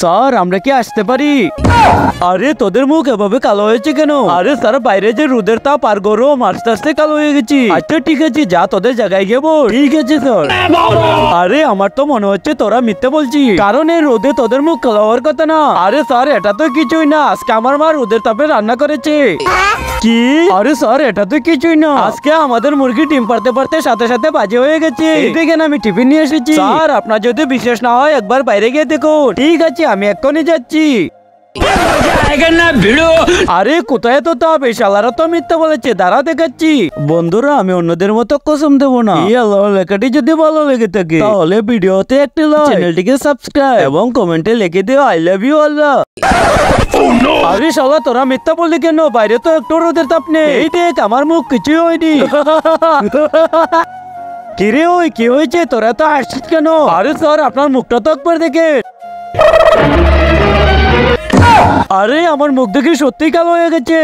Sir আমরা কি আসতে পারি? আরে তোদের মুখ এভাবে কালো হয়েছে কেন? আরে স্যার বাইরে যে রোদের তাপ আর গরম আস্তে আস্তে কালো হয়ে গেছি। আচ্ছা ঠিক আছে যা তোদের জায়গায় গিয়ে বল। ঠিক আছে স্যার। আরে আমার তো মনে হচ্ছে তোরা মিথ্যে বলছিস, কারণ এই রোদে তোদের মুখ কালো হওয়ার কথা না। আরে স্যার এটা তো কিছুই না, আজকে আমার মা রোদের তাপে রান্না করেছে। কি? আরে স্যার এটা তো কিছুই না, আজকে আমাদের মুরগি ডিম পারতে পারতে সাথে সাথে বাজে হয়ে গেছে। এই দেখেন আমি টিফিন নিয়ে এসেছি। স্যার আপনার যদি বিশেষ না হয় একবার বাইরে গিয়ে দেখুন। ঠিক আছে আমি এক্ষুনি যাচ্ছি। আরে কোথায় তো তাপ, এই শালারা তো মিথ্যা বলেছে, দাঁড়া দেখাচ্ছি। বন্ধুরা আমি অন্যদের মতো কসম দেবো না। এই আল্লাহ লেখাটি যদি ভালো লেগে থাকে তাহলে ভিডিওতে একটি লাইক, চ্যানেলটিকে সাবস্ক্রাইব এবং কমেন্টে লিখে দিও আই লাভ ইউ আল্লাহ। আরে শালা তোরা মিথ্যা বললি কেন? বাইরে তো একটু রোদের তাপ নেই। এই দেখ আমার মুখ কিছুই হয়নি। কিরে ওই কি হয়েছে? তোরা তো হাসছিস কেন? আরে স্যার আপনার মুখটা তো একবার দেখে। আরে আমার মুখ দেখে সত্যি কালো হয়ে গেছে।